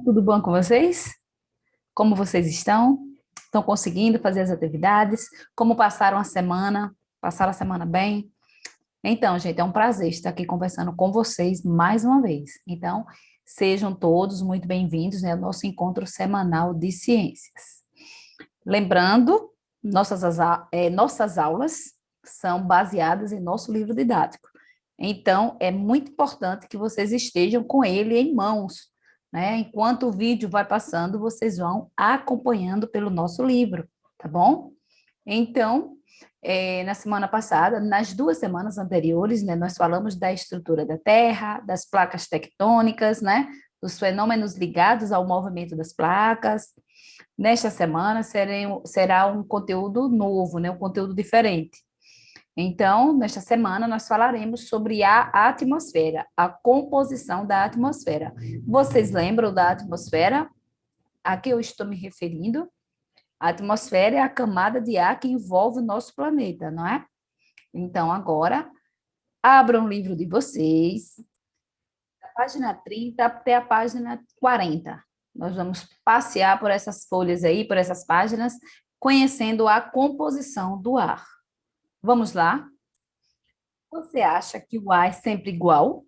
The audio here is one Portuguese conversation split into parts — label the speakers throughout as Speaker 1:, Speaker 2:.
Speaker 1: Tudo bom com vocês? Como vocês estão? Estão conseguindo fazer as atividades? Como passaram a semana? Passaram a semana bem? Então, gente, é um prazer estar aqui conversando com vocês mais uma vez. Então, sejam todos muito bem-vindos, né, ao nosso encontro semanal de ciências. Lembrando, nossas aulas são baseadas em nosso livro didático. Então, é muito importante que vocês estejam com ele em mãos, né? Enquanto o vídeo vai passando, vocês vão acompanhando pelo nosso livro, tá bom? Então, na semana passada, nas 2 semanas anteriores, né, nós falamos da estrutura da Terra, das placas tectônicas, né, dos fenômenos ligados ao movimento das placas. Nesta semana será um conteúdo novo, né, um conteúdo diferente. Então, nesta semana, nós falaremos sobre a atmosfera, a composição da atmosfera. Vocês lembram da atmosfera a que eu estou me referindo? A atmosfera é a camada de ar que envolve o nosso planeta, não é? Então, agora, abram o livro de vocês, da página 30 até a página 40. Nós vamos passear por essas folhas aí, por essas páginas, conhecendo a composição do ar. Vamos lá? Você acha que o ar é sempre igual?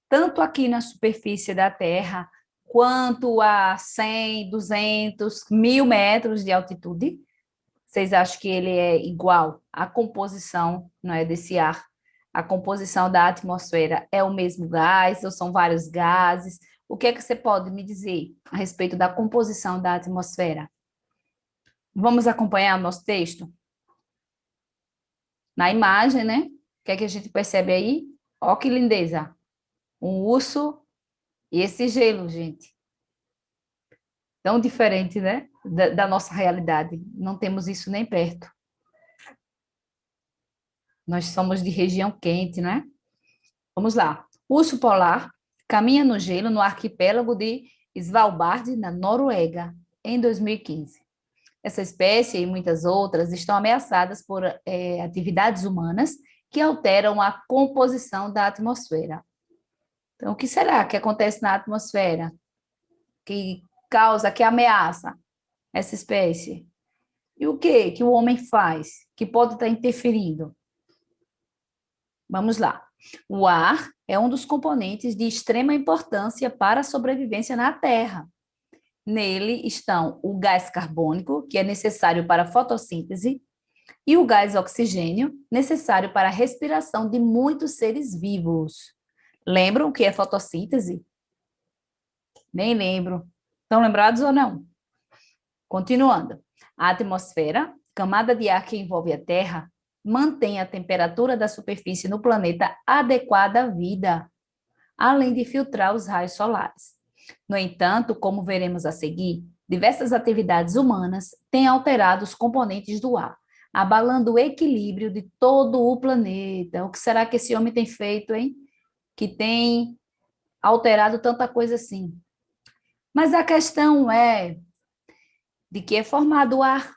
Speaker 1: Tanto aqui na superfície da Terra, quanto a 100, 200, 1.000 metros de altitude? Vocês acham que ele é igual? A composição, não é, desse ar? A composição da atmosfera é o mesmo gás ou são vários gases? O que é que você pode me dizer a respeito da composição da atmosfera? Vamos acompanhar o nosso texto? Na imagem, né? O que é que a gente percebe aí? Ó que lindeza! Um urso e esse gelo, gente. Tão diferente, né? Da nossa realidade. Não temos isso nem perto. Nós somos de região quente, né? Vamos lá. O urso polar caminha no gelo no arquipélago de Svalbard, na Noruega, em 2015. Essa espécie e muitas outras estão ameaçadas por atividades humanas que alteram a composição da atmosfera. Então, o que será que acontece na atmosfera que causa, que ameaça essa espécie? E o que o homem faz que pode estar interferindo? Vamos lá. O ar é um dos componentes de extrema importância para a sobrevivência na Terra. Nele estão o gás carbônico, que é necessário para a fotossíntese, e o gás oxigênio, necessário para a respiração de muitos seres vivos. Lembram o que é fotossíntese? Nem lembro. Estão lembrados ou não? Continuando. A atmosfera, camada de ar que envolve a Terra, mantém a temperatura da superfície no planeta adequada à vida, além de filtrar os raios solares. No entanto, como veremos a seguir, diversas atividades humanas têm alterado os componentes do ar, abalando o equilíbrio de todo o planeta. O que será que esse homem tem feito, hein? Que tem alterado tanta coisa assim. Mas a questão é de que é formado o ar.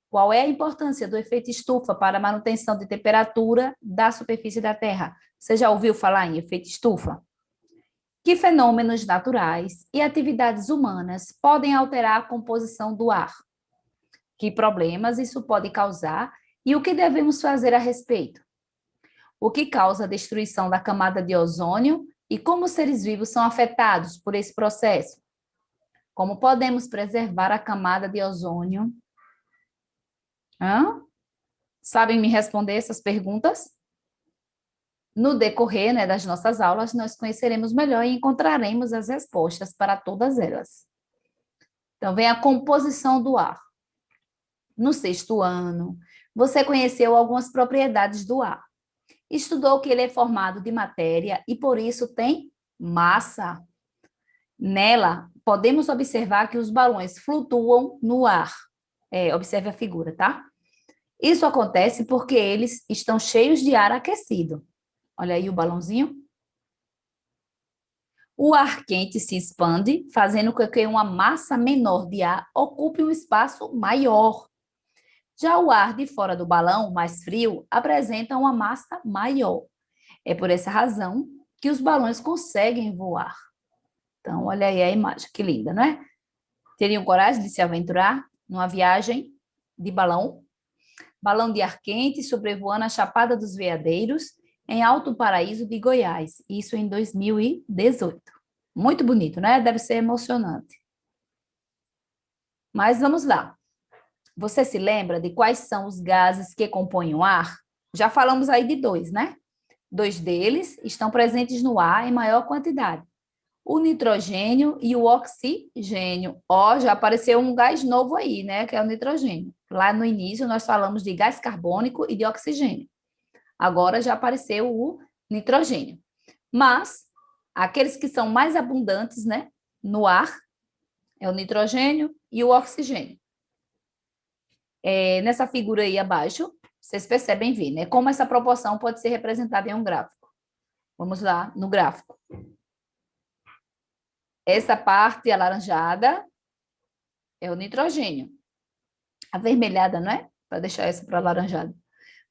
Speaker 1: Qual é a importância do efeito estufa para a manutenção de temperatura da superfície da Terra? Você já ouviu falar em efeito estufa? Que fenômenos naturais e atividades humanas podem alterar a composição do ar? Que problemas isso pode causar e o que devemos fazer a respeito? O que causa a destruição da camada de ozônio e como os seres vivos são afetados por esse processo? Como podemos preservar a camada de ozônio? Hã? Sabem me responder essas perguntas? No decorrer, né, das nossas aulas, nós conheceremos melhor e encontraremos as respostas para todas elas. Então, vem a composição do ar. No 6º ano, você conheceu algumas propriedades do ar. Estudou que ele é formado de matéria e, por isso, tem massa. Nela, podemos observar que os balões flutuam no ar. Observe a figura, tá? Isso acontece porque eles estão cheios de ar aquecido. Olha aí o balãozinho. O ar quente se expande, fazendo com que uma massa menor de ar ocupe um espaço maior. Já o ar de fora do balão, mais frio, apresenta uma massa maior. É por essa razão que os balões conseguem voar. Então, olha aí a imagem, que linda, não é? Teriam coragem de se aventurar numa viagem de balão? Balão de ar quente sobrevoando a Chapada dos Veadeiros, em Alto Paraíso de Goiás. Isso em 2018. Muito bonito, né? Deve ser emocionante. Mas vamos lá. Você se lembra de quais são os gases que compõem o ar? Já falamos aí de dois, né? Dois deles estão presentes no ar em maior quantidade: o nitrogênio e o oxigênio. Ó, já apareceu um gás novo aí, né? Que é o nitrogênio. Lá no início nós falamos de gás carbônico e de oxigênio. Agora já apareceu o nitrogênio. Mas aqueles que são mais abundantes, né, no ar é o nitrogênio e o oxigênio. Nessa figura aí abaixo, vocês percebem ver, né, como essa proporção pode ser representada em um gráfico. Vamos lá no gráfico. Essa parte alaranjada é o nitrogênio. Avermelhada, não é? Para deixar essa para alaranjada.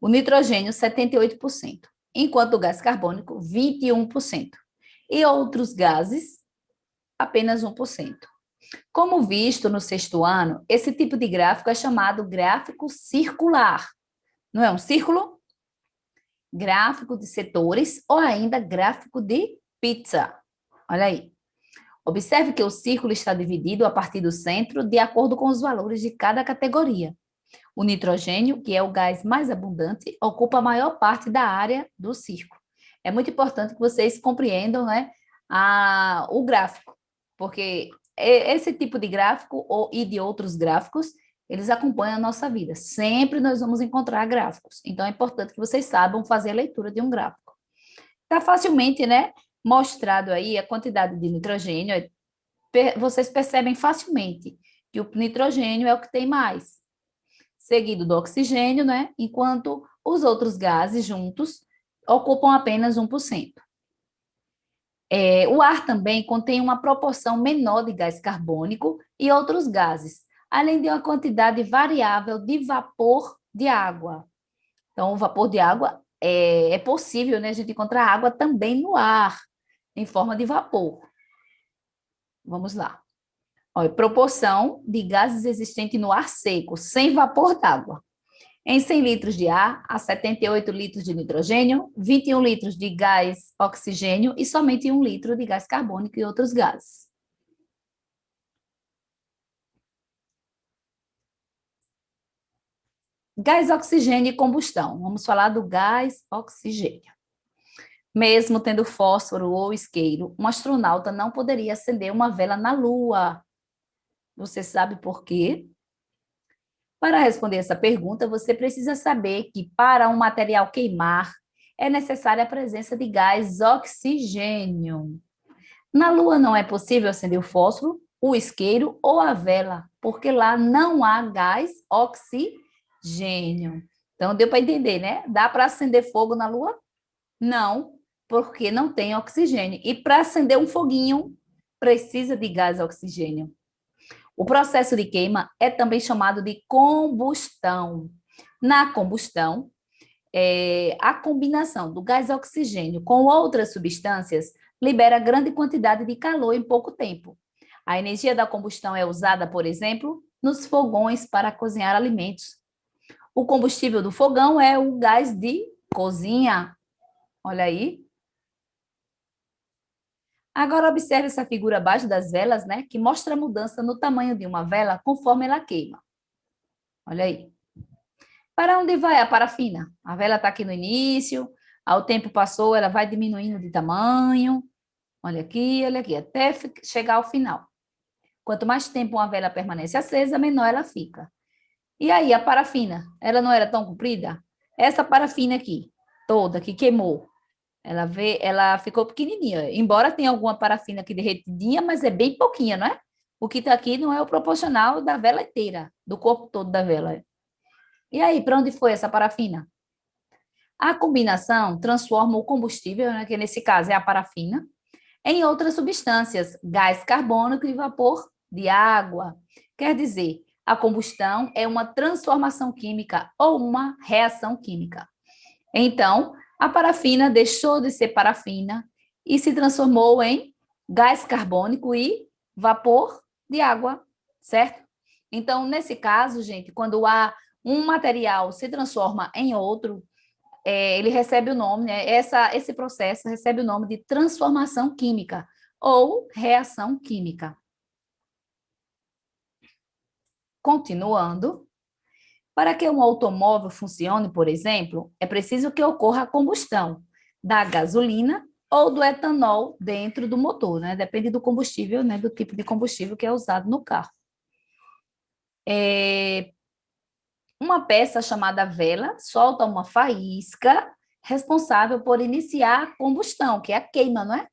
Speaker 1: O nitrogênio, 78%, enquanto o gás carbônico, 21%. E outros gases, apenas 1%. Como visto no sexto ano, esse tipo de gráfico é chamado gráfico circular. Não é um círculo? Gráfico de setores ou ainda gráfico de pizza. Olha aí. Observe que o círculo está dividido a partir do centro de acordo com os valores de cada categoria. O nitrogênio, que é o gás mais abundante, ocupa a maior parte da área do círculo. É muito importante que vocês compreendam, né, o gráfico, porque esse tipo de gráfico e de outros gráficos, eles acompanham a nossa vida. Sempre nós vamos encontrar gráficos. Então, é importante que vocês saibam fazer a leitura de um gráfico. Está facilmente, né, mostrado aí a quantidade de nitrogênio. Vocês percebem facilmente que o nitrogênio é o que tem mais, seguido do oxigênio, né? Enquanto os outros gases juntos ocupam apenas 1%. O ar também contém uma proporção menor de gás carbônico e outros gases, além de uma quantidade variável de vapor de água. Então, o vapor de água é possível, né, a gente encontrar água também no ar, em forma de vapor. Vamos lá. Olha, proporção de gases existente no ar seco, sem vapor d'água. Em 100 litros de ar, há 78 litros de nitrogênio, 21 litros de gás oxigênio e somente 1 litro de gás carbônico e outros gases. Gás oxigênio e combustão. Vamos falar do gás oxigênio. Mesmo tendo fósforo ou isqueiro, um astronauta não poderia acender uma vela na Lua. Você sabe por quê? Para responder essa pergunta, você precisa saber que para um material queimar, é necessária a presença de gás oxigênio. Na Lua não é possível acender o fósforo, o isqueiro ou a vela, porque lá não há gás oxigênio. Então, deu para entender, né? Dá para acender fogo na Lua? Não, porque não tem oxigênio. E para acender um foguinho, precisa de gás oxigênio. O processo de queima é também chamado de combustão. Na combustão, a combinação do gás oxigênio com outras substâncias libera grande quantidade de calor em pouco tempo. A energia da combustão é usada, por exemplo, nos fogões para cozinhar alimentos. O combustível do fogão é o gás de cozinha. Olha aí. Agora observe essa figura abaixo das velas, né, que mostra a mudança no tamanho de uma vela conforme ela queima. Olha aí. Para onde vai a parafina? A vela está aqui no início, ao tempo passou, ela vai diminuindo de tamanho. Olha aqui, até chegar ao final. Quanto mais tempo uma vela permanece acesa, menor ela fica. E aí, a parafina, ela não era tão comprida? Essa parafina aqui, toda, que queimou, ela ficou pequenininha. Embora tenha alguma parafina aqui derretidinha, mas é bem pouquinha, não é? O que está aqui não é o proporcional da vela inteira, do corpo todo da vela. E aí, para onde foi essa parafina? A combinação transforma o combustível, né, que nesse caso é a parafina, em outras substâncias, gás carbônico e vapor de água. Quer dizer, a combustão é uma transformação química ou uma reação química. Então, a parafina deixou de ser parafina e se transformou em gás carbônico e vapor de água, certo? Então, nesse caso, gente, quando há um material se transforma em outro, ele recebe o nome, né? Esse processo recebe o nome de transformação química ou reação química. Continuando, para que um automóvel funcione, por exemplo, é preciso que ocorra a combustão da gasolina ou do etanol dentro do motor, né? Depende do combustível, né? Do tipo de combustível que é usado no carro. Uma peça chamada vela solta uma faísca responsável por iniciar a combustão, que é a queima, não é?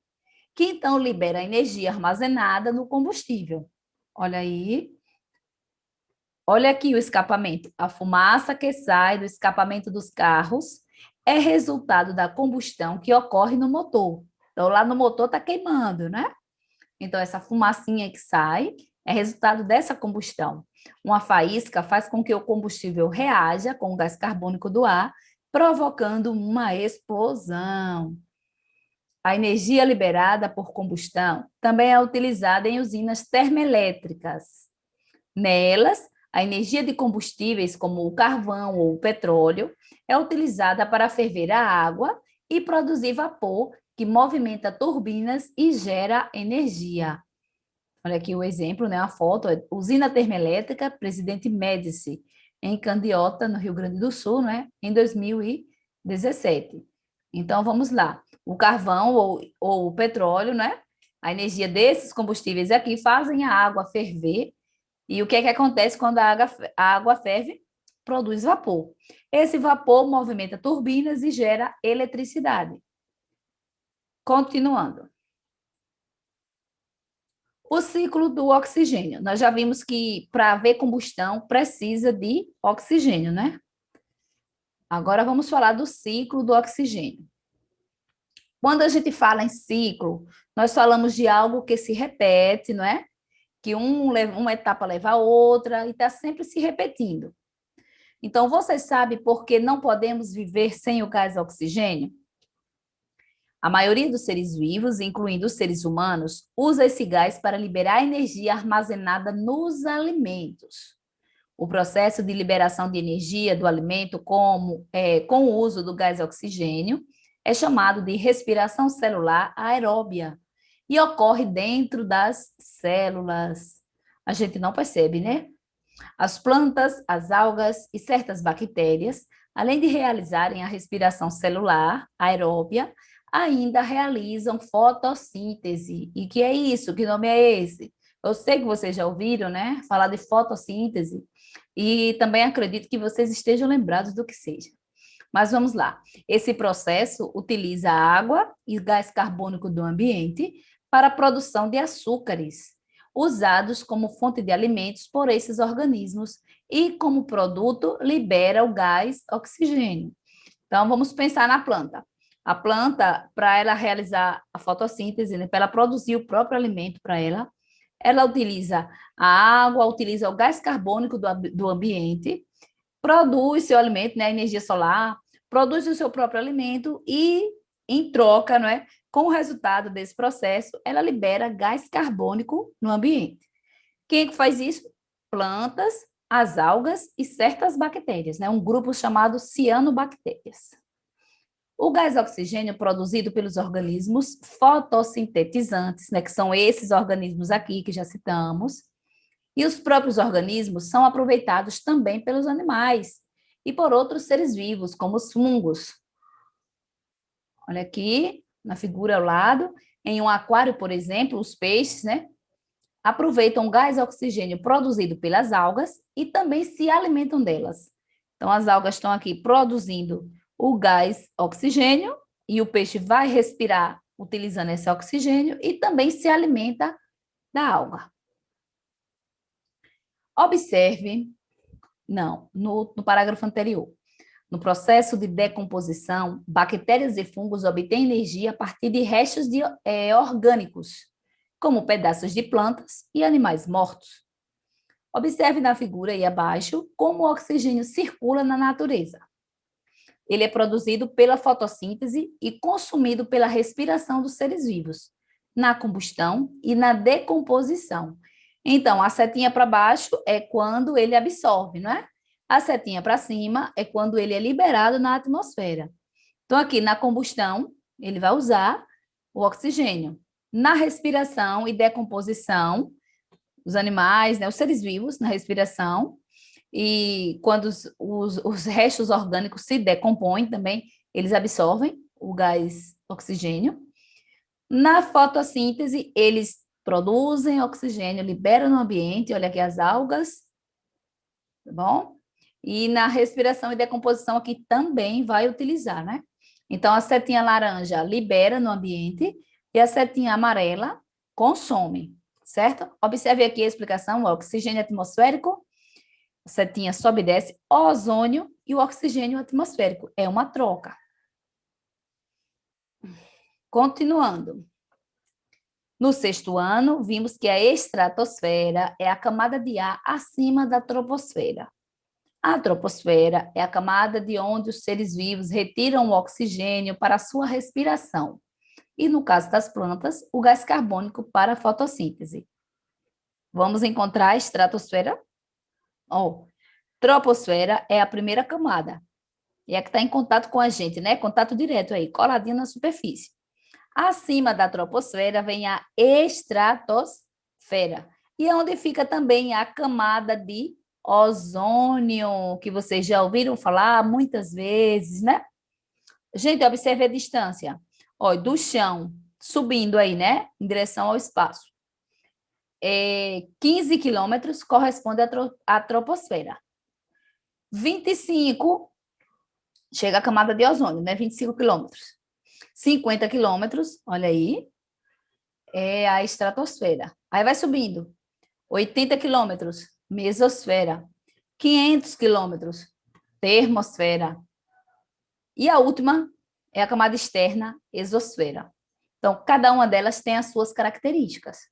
Speaker 1: Que então libera a energia armazenada no combustível. Olha aí. Olha aqui o escapamento. A fumaça que sai do escapamento dos carros é resultado da combustão que ocorre no motor. Então, lá no motor está queimando, né? Então, essa fumacinha que sai é resultado dessa combustão. Uma faísca faz com que o combustível reaja com o gás carbônico do ar, provocando uma explosão. A energia liberada por combustão também é utilizada em usinas termoelétricas. Nelas, a energia de combustíveis, como o carvão ou o petróleo, é utilizada para ferver a água e produzir vapor, que movimenta turbinas e gera energia. Olha aqui o exemplo, né? A foto, usina termoelétrica Presidente Médici, em Candiota, no Rio Grande do Sul, né? Em 2017. Então, vamos lá. O carvão ou o petróleo, né? A energia desses combustíveis aqui fazem a água ferver. E o que é que acontece quando a água ferve? Produz vapor. Esse vapor movimenta turbinas e gera eletricidade. Continuando. O ciclo do oxigênio. Nós já vimos que para haver combustão precisa de oxigênio, né? Agora vamos falar do ciclo do oxigênio. Quando a gente fala em ciclo, nós falamos de algo que se repete, não é? Que uma etapa leva a outra e está sempre se repetindo. Então, você sabe por que não podemos viver sem o gás oxigênio? A maioria dos seres vivos, incluindo os seres humanos, usa esse gás para liberar a energia armazenada nos alimentos. O processo de liberação de energia do alimento com o uso do gás oxigênio é chamado de respiração celular aeróbia e ocorre dentro das células. A gente não percebe, né? As plantas, as algas e certas bactérias, além de realizarem a respiração celular aeróbia, ainda realizam fotossíntese. E que é isso? Que nome é esse? Eu sei que vocês já ouviram, né? Falar de fotossíntese. E também acredito que vocês estejam lembrados do que seja. Mas vamos lá. Esse processo utiliza água e gás carbônico do ambiente para a produção de açúcares, usados como fonte de alimentos por esses organismos e, como produto, libera o gás oxigênio. Então, vamos pensar na planta. A planta, para ela realizar a fotossíntese, né, para ela produzir o próprio alimento para ela, ela utiliza a água, utiliza o gás carbônico do ambiente, produz seu alimento, né, a energia solar, produz o seu próprio alimento e, em troca, não é, com o resultado desse processo, ela libera gás carbônico no ambiente. Quem é que faz isso? Plantas, as algas e certas bactérias, né, um grupo chamado cianobactérias. O gás oxigênio produzido pelos organismos fotossintetizantes, né, que são esses organismos aqui que já citamos, e os próprios organismos são aproveitados também pelos animais e por outros seres vivos, como os fungos. Olha aqui, na figura ao lado, em um aquário, por exemplo, os peixes, né, aproveitam o gás oxigênio produzido pelas algas e também se alimentam delas. Então, as algas estão aqui produzindo o gás oxigênio e o peixe vai respirar utilizando esse oxigênio e também se alimenta da alga. Observe, não, no parágrafo anterior. No processo de decomposição, bactérias e fungos obtêm energia a partir de restos orgânicos, como pedaços de plantas e animais mortos. Observe na figura aí abaixo como o oxigênio circula na natureza. Ele é produzido pela fotossíntese e consumido pela respiração dos seres vivos. na combustão e na decomposição. Então, a setinha para baixo é quando ele absorve, não é? A setinha para cima é quando ele é liberado na atmosfera. Então, aqui na combustão, ele vai usar o oxigênio. Na respiração e decomposição, os animais, né, os seres vivos na respiração, e quando os restos orgânicos se decompõem também, eles absorvem o gás oxigênio. Na fotossíntese, eles produzem oxigênio, liberam no ambiente, olha aqui as algas, tá bom? E na respiração e decomposição aqui também vai utilizar, né? Então, a setinha laranja libera no ambiente e a setinha amarela consome, certo? Observe aqui a explicação, o oxigênio atmosférico, a setinha sobe e desce, ozônio e o oxigênio atmosférico. É uma troca. Continuando. No sexto ano, vimos que a estratosfera é a camada de ar acima da troposfera. A troposfera é a camada de onde os seres vivos retiram o oxigênio para a sua respiração. E no caso das plantas, o gás carbônico para a fotossíntese. Vamos encontrar a estratosfera? Troposfera é a primeira camada. E é que está em contato com a gente, né? Contato direto aí, coladinho na superfície. Acima da troposfera vem a estratosfera. E é onde fica também a camada de ozônio, que vocês já ouviram falar muitas vezes, né? Gente, observe a distância. Olha, do chão, subindo aí, né? Em direção ao espaço. 15 quilômetros corresponde à troposfera. 25 chega a camada de ozônio, né? 25 quilômetros. 50 quilômetros, olha aí, é a estratosfera. Aí vai subindo. 80 quilômetros, mesosfera. 500 quilômetros, termosfera. E a última é a camada externa, exosfera. Então, cada uma delas tem as suas características.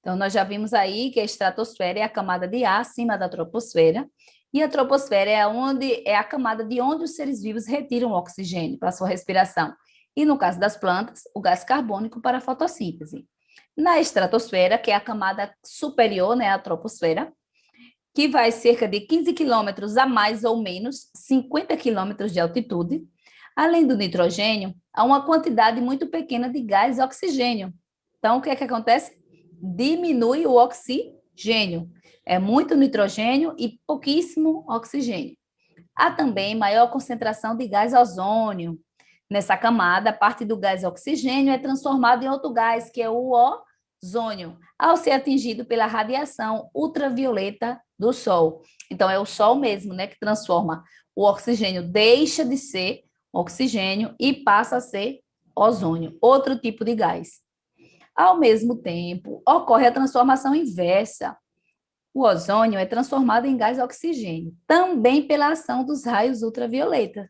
Speaker 1: Então, nós já vimos aí que a estratosfera é a camada de ar acima da troposfera, e a troposfera é a camada de onde os seres vivos retiram o oxigênio para a sua respiração. E no caso das plantas, o gás carbônico para a fotossíntese. Na estratosfera, que é a camada superior, né, à troposfera, que vai cerca de 15 quilômetros a mais ou menos 50 quilômetros de altitude, além do nitrogênio, há uma quantidade muito pequena de gás e oxigênio. Então, o que é que acontece? Diminui o oxigênio. É muito nitrogênio e pouquíssimo oxigênio. Há também maior concentração de gás ozônio. Nessa camada, parte do gás oxigênio é transformado em outro gás, que é o ozônio, ao ser atingido pela radiação ultravioleta do Sol. Então, é o Sol mesmo, né, que transforma o oxigênio, deixa de ser oxigênio e passa a ser ozônio, outro tipo de gás. Ao mesmo tempo, ocorre a transformação inversa. O ozônio é transformado em gás oxigênio, também pela ação dos raios ultravioleta.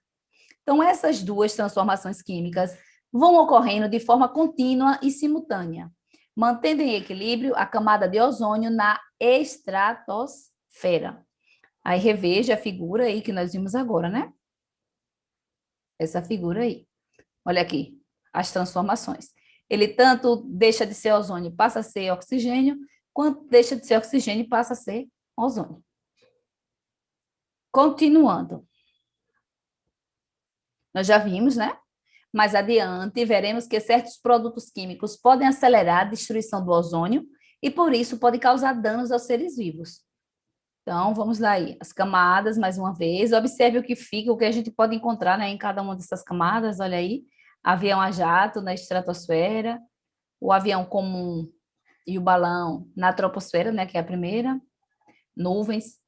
Speaker 1: Então, essas duas transformações químicas vão ocorrendo de forma contínua e simultânea, mantendo em equilíbrio a camada de ozônio na estratosfera. Aí reveja a figura aí que nós vimos agora, né? Essa figura aí. Olha aqui, as transformações. Ele tanto deixa de ser ozônio, passa a ser oxigênio, quanto deixa de ser oxigênio e passa a ser ozônio. Continuando. Nós já vimos, né? Mais adiante, veremos que certos produtos químicos podem acelerar a destruição do ozônio e, por isso, podem causar danos aos seres vivos. Então, vamos lá aí. As camadas, mais uma vez. Observe o que fica, o que a gente pode encontrar, né, em cada uma dessas camadas. Olha aí. Avião a jato na estratosfera, o avião comum e o balão na troposfera, né, que é a primeira. Nuvens.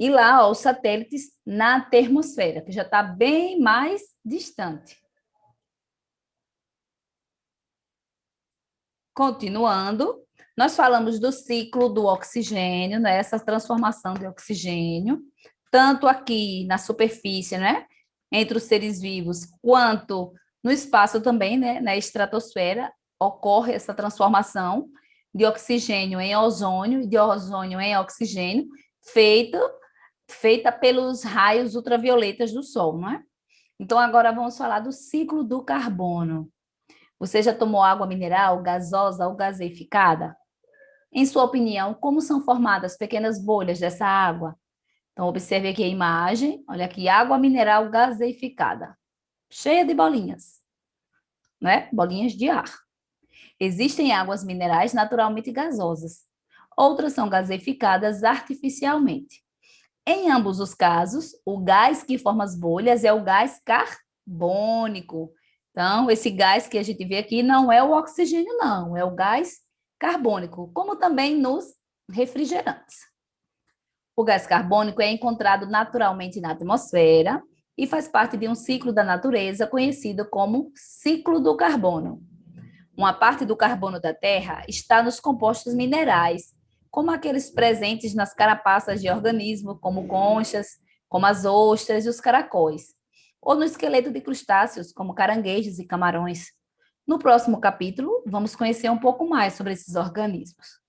Speaker 1: E lá, ó, os satélites na termosfera, que já está bem mais distante. Continuando, nós falamos do ciclo do oxigênio, né? Essa transformação de oxigênio, tanto aqui na superfície, né? Entre os seres vivos, quanto no espaço também, né? Na estratosfera, ocorre essa transformação de oxigênio em ozônio e de ozônio em oxigênio, feita pelos raios ultravioletas do Sol, não é? Então, agora vamos falar do ciclo do carbono. Você já tomou água mineral, gasosa ou gaseificada? Em sua opinião, como são formadas pequenas bolhas dessa água? Então, observe aqui a imagem. Olha aqui, água mineral gaseificada, cheia de bolinhas, né? Bolinhas de ar. Existem águas minerais naturalmente gasosas. Outras são gaseificadas artificialmente. Em ambos os casos, o gás que forma as bolhas é o gás carbônico. Então, esse gás que a gente vê aqui não é o oxigênio, não, é o gás carbônico, como também nos refrigerantes. O gás carbônico é encontrado naturalmente na atmosfera e faz parte de um ciclo da natureza conhecido como ciclo do carbono. Uma parte do carbono da Terra está nos compostos minerais, como aqueles presentes nas carapaças de organismos, como conchas, como as ostras e os caracóis, ou no esqueleto de crustáceos, como caranguejos e camarões. No próximo capítulo, vamos conhecer um pouco mais sobre esses organismos.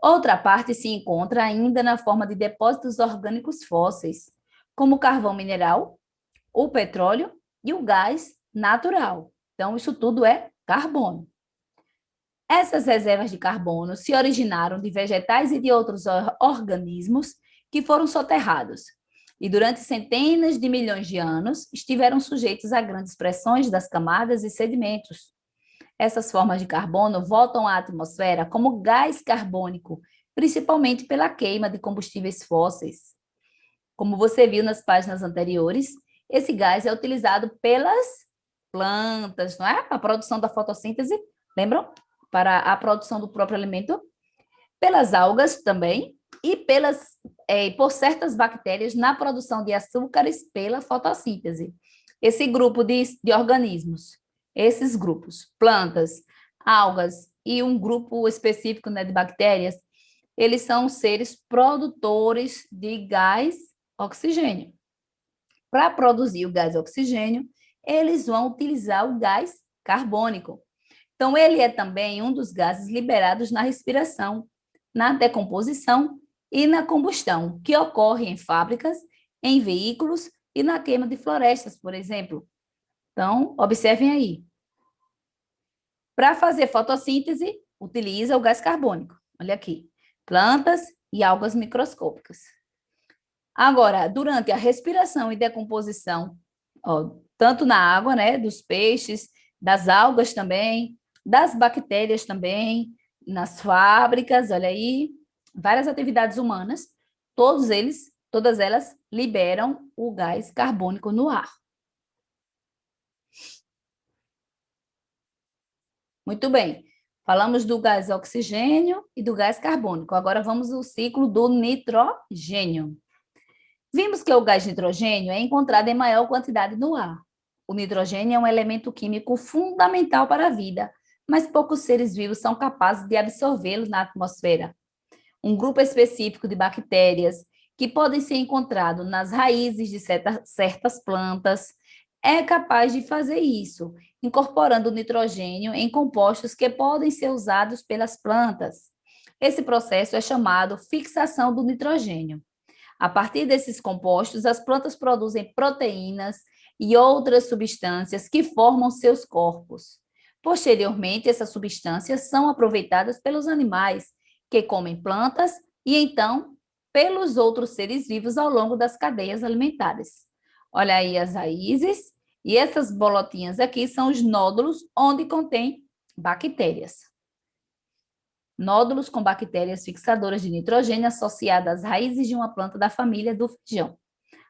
Speaker 1: Outra parte se encontra ainda na forma de depósitos orgânicos fósseis, como o carvão mineral, o petróleo e o gás natural. Então, isso tudo é carbono. Essas reservas de carbono se originaram de vegetais e de outros organismos que foram soterrados e, durante centenas de milhões de anos, estiveram sujeitos a grandes pressões das camadas e sedimentos. Essas formas de carbono voltam à atmosfera como gás carbônico, principalmente pela queima de combustíveis fósseis. Como você viu nas páginas anteriores, esse gás é utilizado pelas plantas, não é? A produção da fotossíntese, lembram? Para a produção do próprio alimento, pelas algas também, e por certas bactérias na produção de açúcares pela fotossíntese. Esse grupo de organismos, esses grupos, plantas, algas e um grupo específico, né, de bactérias, eles são seres produtores de gás oxigênio. Para produzir o gás oxigênio, eles vão utilizar o gás carbônico. Então, ele é também um dos gases liberados na respiração, na decomposição e na combustão, que ocorre em fábricas, em veículos e na queima de florestas, por exemplo. Então, observem aí. Para fazer fotossíntese, utiliza o gás carbônico. Olha aqui, plantas e algas microscópicas. Agora, durante a respiração e decomposição, ó, tanto na água, né, dos peixes, das algas também, das bactérias também, nas fábricas, olha aí, várias atividades humanas, todas elas liberam o gás carbônico no ar. Muito bem. Falamos do gás oxigênio e do gás carbônico. Agora vamos ao ciclo do nitrogênio. Vimos que o gás nitrogênio é encontrado em maior quantidade no ar. O nitrogênio é um elemento químico fundamental para a vida, mas poucos seres vivos são capazes de absorvê-lo na atmosfera. Um grupo específico de bactérias, que podem ser encontrados nas raízes de certas plantas, é capaz de fazer isso, incorporando o nitrogênio em compostos que podem ser usados pelas plantas. Esse processo é chamado fixação do nitrogênio. A partir desses compostos, as plantas produzem proteínas e outras substâncias que formam seus corpos. Posteriormente, essas substâncias são aproveitadas pelos animais, que comem plantas, e então pelos outros seres vivos ao longo das cadeias alimentares. Olha aí as raízes, e essas bolotinhas aqui são os nódulos onde contém bactérias. Nódulos com bactérias fixadoras de nitrogênio associadas às raízes de uma planta da família do feijão.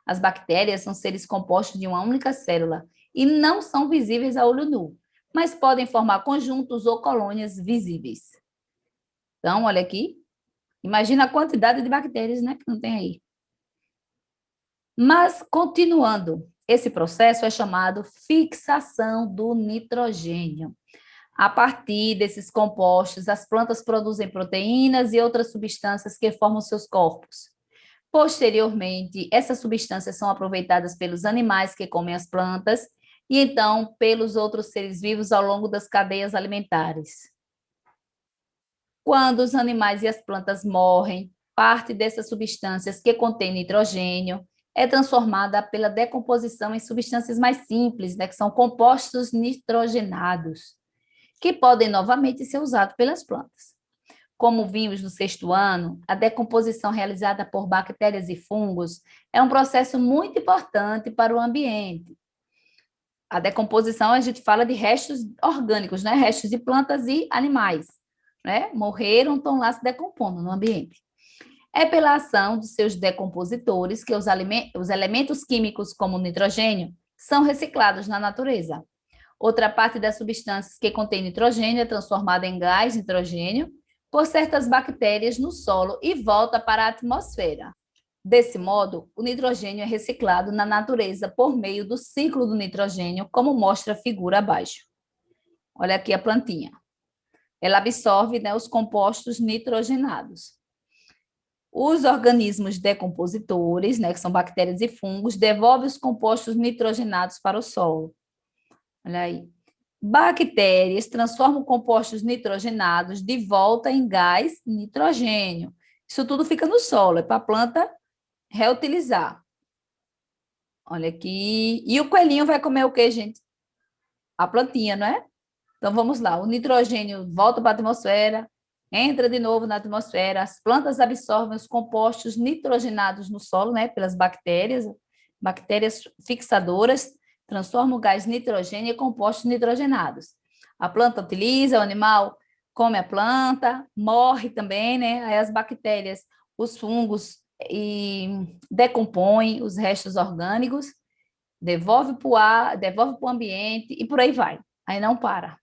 Speaker 1: As bactérias são seres compostos de uma única célula e não são visíveis a olho nu, mas podem formar conjuntos ou colônias visíveis. Então, olha aqui, imagina a quantidade de bactérias, né, que não tem aí. Mas, continuando, esse processo é chamado fixação do nitrogênio. A partir desses compostos, as plantas produzem proteínas e outras substâncias que formam seus corpos. Posteriormente, essas substâncias são aproveitadas pelos animais que comem as plantas e então pelos outros seres vivos ao longo das cadeias alimentares. Quando os animais e as plantas morrem, parte dessas substâncias que contém nitrogênio é transformada pela decomposição em substâncias mais simples, né, que são compostos nitrogenados. que podem novamente ser usados pelas plantas. Como vimos no sexto ano, a decomposição realizada por bactérias e fungos é um processo muito importante para o ambiente. A decomposição, a gente fala de restos orgânicos, né? Restos de plantas e animais, né? Morreram, estão lá se decompondo no ambiente. É pela ação dos seus decompositores que os elementos químicos, como o nitrogênio, são reciclados na natureza. Outra parte das substâncias que contém nitrogênio é transformada em gás nitrogênio por certas bactérias no solo e volta para a atmosfera. Desse modo, o nitrogênio é reciclado na natureza por meio do ciclo do nitrogênio, como mostra a figura abaixo. Olha aqui a plantinha. Ela absorve, né, os compostos nitrogenados. Os organismos decompositores, né, que são bactérias e fungos, devolvem os compostos nitrogenados para o solo. Olha aí. Bactérias transformam compostos nitrogenados de volta em gás nitrogênio. Isso tudo fica no solo, é para a planta reutilizar. Olha aqui. E o coelhinho vai comer o quê, gente? A plantinha, não é? Então vamos lá. O nitrogênio volta para a atmosfera, entra de novo na atmosfera, as plantas absorvem os compostos nitrogenados no solo, né, pelas bactérias, bactérias fixadoras, transformam o gás nitrogênio em compostos nitrogenados. A planta utiliza, o animal come a planta, morre também, né? Aí as bactérias, os fungos e decompõem os restos orgânicos, devolve para o ar, devolve para o ambiente e por aí vai. Aí não para.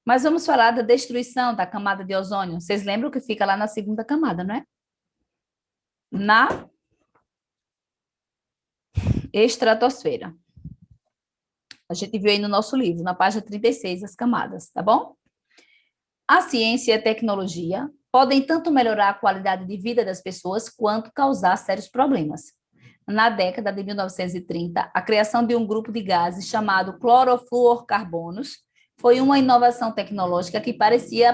Speaker 1: Mas vamos falar da destruição da camada de ozônio. Vocês lembram que fica lá na segunda camada, não é? Na estratosfera. A gente viu aí no nosso livro, na página 36, as camadas, tá bom? A ciência e a tecnologia podem tanto melhorar a qualidade de vida das pessoas quanto causar sérios problemas. Na década de 1930, a criação de um grupo de gases chamado clorofluorcarbonos foi uma inovação tecnológica que parecia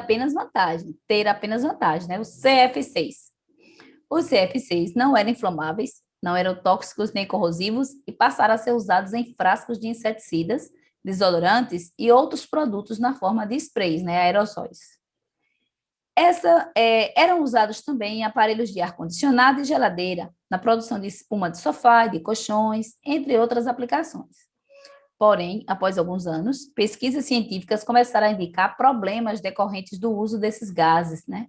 Speaker 1: ter apenas vantagem, né? O CF6. Os CF6 não eram inflamáveis, não eram tóxicos nem corrosivos e passaram a ser usados em frascos de inseticidas, desodorantes e outros produtos na forma de sprays, né, aerossóis. Eram usados também em aparelhos de ar-condicionado e geladeira, na produção de espuma de sofá e de colchões, entre outras aplicações. Porém, após alguns anos, pesquisas científicas começaram a indicar problemas decorrentes do uso desses gases, né?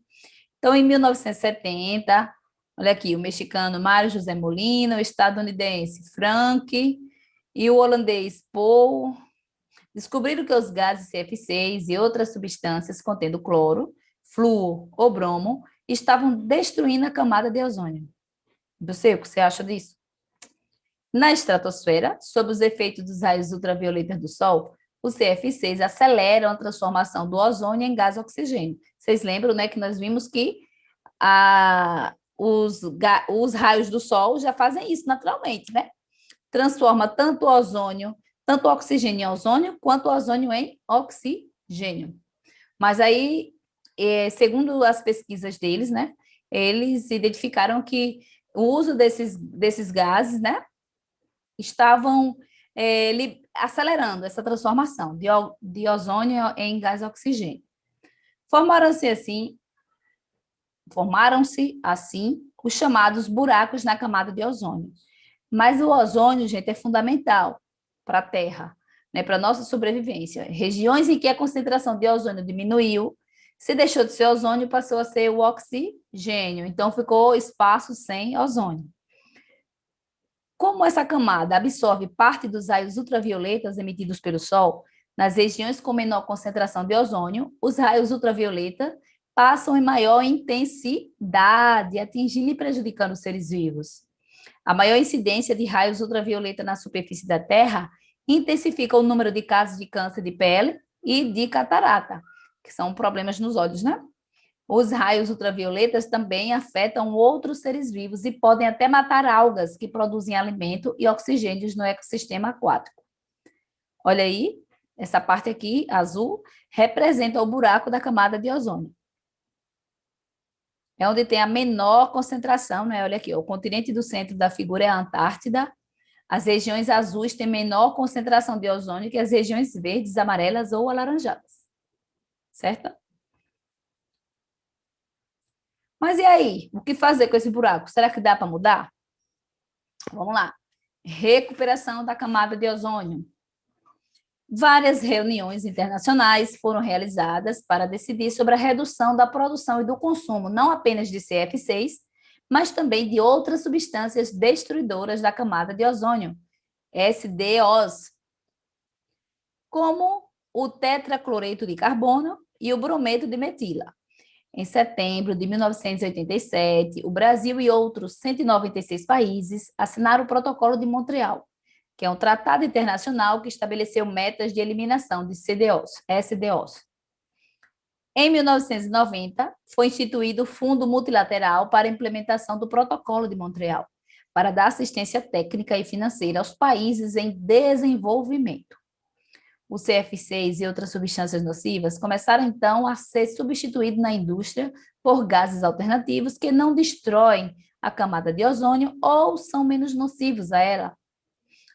Speaker 1: Então, em 1970, olha aqui, o mexicano Mário José Molina, o estadunidense Frank e o holandês Paul descobriram que os gases CF6 e outras substâncias contendo cloro, flúor ou bromo estavam destruindo a camada de ozônio. Você, o que você acha disso? Na estratosfera, sob os efeitos dos raios ultravioletas do Sol, os CF6 aceleram a transformação do ozônio em gás oxigênio. Vocês lembram, né, que nós vimos que os raios do Sol já fazem isso naturalmente, né? Transforma tanto o ozônio, tanto o oxigênio em ozônio, quanto o ozônio em oxigênio. Mas aí, segundo as pesquisas deles, né, eles identificaram que o uso desses gases, né, estavam acelerando essa transformação de ozônio em gás oxigênio. Formaram-se assim os chamados buracos na camada de ozônio. Mas o ozônio, gente, é fundamental para a Terra, né, para a nossa sobrevivência. Regiões em que a concentração de ozônio diminuiu, se deixou de ser ozônio, passou a ser o oxigênio. Então, ficou espaço sem ozônio. Como essa camada absorve parte dos raios ultravioletas emitidos pelo Sol, nas regiões com menor concentração de ozônio, os raios ultravioleta passam em maior intensidade, atingindo e prejudicando os seres vivos. A maior incidência de raios ultravioleta na superfície da Terra intensifica o número de casos de câncer de pele e de catarata, que são problemas nos olhos, né? Os raios ultravioletas também afetam outros seres vivos e podem até matar algas que produzem alimento e oxigênios no ecossistema aquático. Olha aí, essa parte aqui, azul, representa o buraco da camada de ozônio. É onde tem a menor concentração, né? Olha aqui, o continente do centro da figura é a Antártida, As regiões azuis têm menor concentração de ozônio que as regiões verdes, amarelas ou alaranjadas. Certo? Mas e aí? O que fazer com esse buraco? Será que dá para mudar? Vamos lá. Recuperação da camada de ozônio. Várias reuniões internacionais foram realizadas para decidir sobre a redução da produção e do consumo, não apenas de CF6, mas também de outras substâncias destruidoras da camada de ozônio, SDOs, como o tetracloreto de carbono e o brometo de metila. Em setembro de 1987, o Brasil e outros 196 países assinaram o Protocolo de Montreal, que é um tratado internacional que estabeleceu metas de eliminação de CDOs, SDOs. Em 1990, foi instituído o Fundo Multilateral para a Implementação do Protocolo de Montreal, para dar assistência técnica e financeira aos países em desenvolvimento. O CF6 e outras substâncias nocivas começaram, então, a ser substituídos na indústria por gases alternativos que não destroem a camada de ozônio ou são menos nocivos a ela.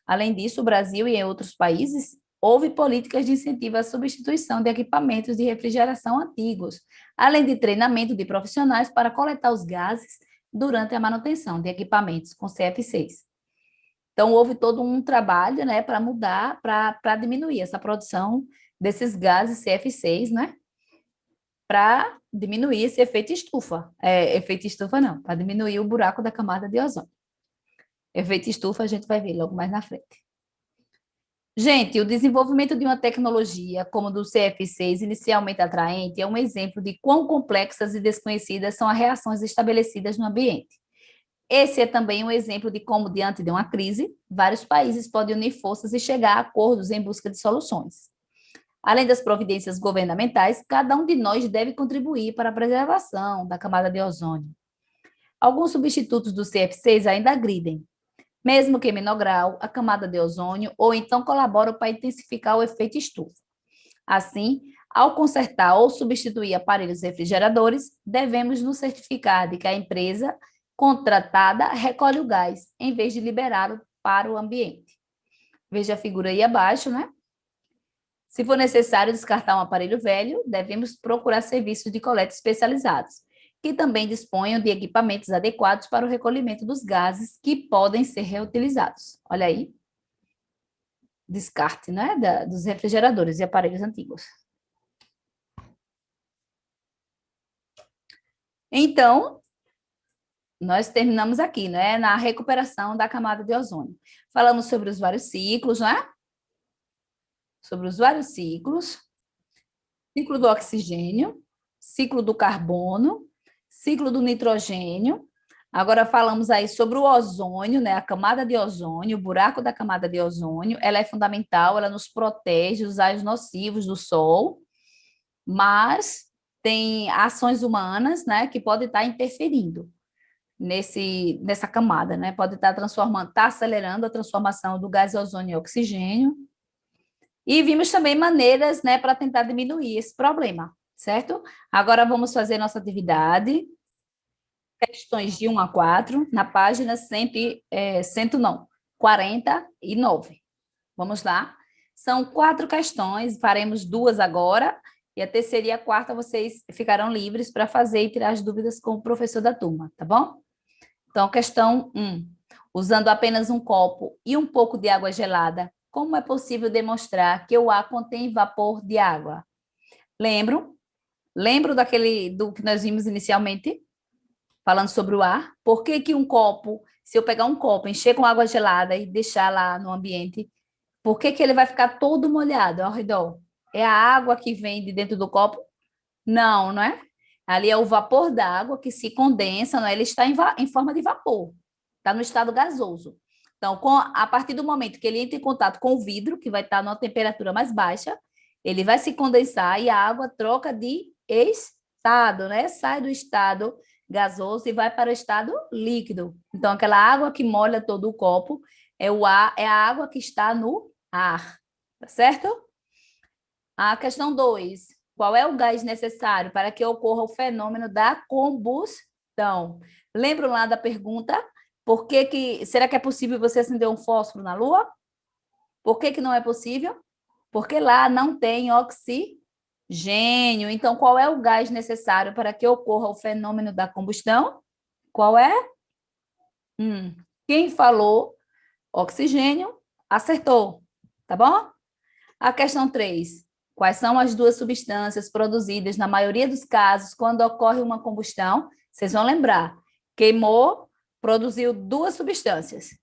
Speaker 1: Além disso, o Brasil e em outros países houve políticas de incentivo à substituição de equipamentos de refrigeração antigos, além de treinamento de profissionais para coletar os gases durante a manutenção de equipamentos com CF6. Então, houve todo um trabalho, né, para mudar, para diminuir essa produção desses gases CF6, né, para diminuir esse efeito estufa. Efeito estufa não, para diminuir o buraco da camada de ozônio. Efeito estufa a gente vai ver logo mais na frente. Gente, o desenvolvimento de uma tecnologia como a do CF6, inicialmente atraente, é um exemplo de quão complexas e desconhecidas são as reações estabelecidas no ambiente. Esse é também um exemplo de como, diante de uma crise, vários países podem unir forças e chegar a acordos em busca de soluções. Além das providências governamentais, cada um de nós deve contribuir para a preservação da camada de ozônio. Alguns substitutos do CF6 ainda agridem, mesmo que em menor grau, a camada de ozônio, ou então colaboram para intensificar o efeito estufa. Assim, ao consertar ou substituir aparelhos refrigeradores, devemos nos certificar de que a empresa contratada recolhe o gás, em vez de liberá-lo para o ambiente. Veja a figura aí abaixo, né? Se for necessário descartar um aparelho velho, devemos procurar serviços de coleta especializados, que também disponham de equipamentos adequados para o recolhimento dos gases que podem ser reutilizados. Olha aí. Descarte, né, dos refrigeradores e aparelhos antigos. Então, nós terminamos aqui, né, na recuperação da camada de ozônio. Falamos sobre os vários ciclos, né? Sobre os vários ciclos. Ciclo do oxigênio, ciclo do carbono, ciclo do nitrogênio. Agora falamos aí sobre o ozônio, né? A camada de ozônio, o buraco da camada de ozônio. Ela é fundamental, ela nos protege dos raios nocivos do sol, mas tem ações humanas, né, que podem estar interferindo nessa camada, né? Pode estar transformando, está acelerando a transformação do gás ozônio em oxigênio. E vimos também maneiras, né, para tentar diminuir esse problema, certo? Agora vamos fazer nossa atividade. Questões de 1 a 4, na página 49. Vamos lá. São 4 questões, faremos 2 agora, e a terceira e a quarta vocês ficarão livres para fazer e tirar as dúvidas com o professor da turma, tá bom? Então, questão 1. Usando apenas um copo e um pouco de água gelada, como é possível demonstrar que o ar contém vapor de água? Lembro do que nós vimos inicialmente, falando sobre o ar? Por que que um copo, se eu pegar um copo, encher com água gelada e deixar lá no ambiente, por que que ele vai ficar todo molhado ao redor? É a água que vem de dentro do copo? Não, não é? Ali é o vapor da água que se condensa, não é? Ele está em forma de vapor, está no estado gasoso. Então, a partir do momento que ele entra em contato com o vidro, que vai estar numa temperatura mais baixa, ele vai se condensar e a água troca de estado, né? Sai do estado gasoso e vai para o estado líquido. Então, aquela água que molha todo o copo é a água que está no ar, tá certo? A questão 2. Qual é o gás necessário para que ocorra o fenômeno da combustão? Lembram lá da pergunta? Será que é possível você acender um fósforo na Lua? Por que não é possível? Porque lá não tem oxigênio. Então, qual é o gás necessário para que ocorra o fenômeno da combustão? Qual é? Quem falou oxigênio, acertou, tá bom? A questão 3. Quais são as duas substâncias produzidas, na maioria dos casos, quando ocorre uma combustão? Vocês vão lembrar. Queimou, produziu duas substâncias.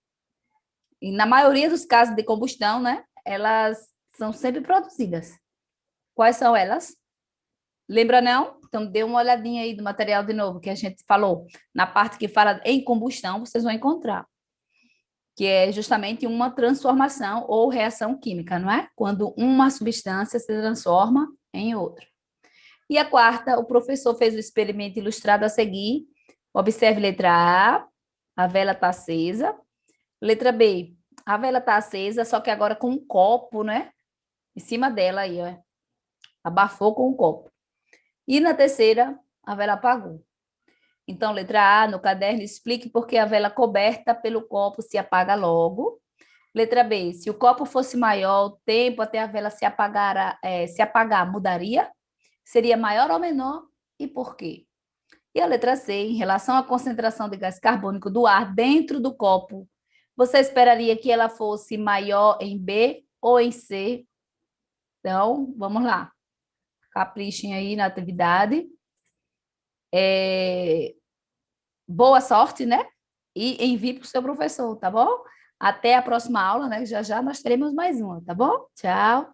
Speaker 1: E na maioria dos casos de combustão, né? Elas são sempre produzidas. Quais são elas? Lembra, não? Então, dê uma olhadinha aí do material de novo que a gente falou. Na parte que fala em combustão, vocês vão encontrar. Que é justamente uma transformação ou reação química, não é? Quando uma substância se transforma em outra. E a quarta, o professor fez o experimento ilustrado a seguir. Observe letra a vela está acesa. Letra B, a vela está acesa, só que agora com um copo, né? Em cima dela aí, ó. Abafou com um copo. E na terceira, a vela apagou. Então, letra A, no caderno, explique por que a vela coberta pelo copo se apaga logo. Letra B, se o copo fosse maior, o tempo até a vela se apagar mudaria? Seria maior ou menor? E por quê? E a letra C, em relação à concentração de gás carbônico do ar dentro do copo, você esperaria que ela fosse maior em B ou em C? Então, vamos lá. Caprichem aí na atividade. Boa sorte, né? E envie para o seu professor, tá bom? Até a próxima aula, né? Já já nós teremos mais uma, tá bom? Tchau.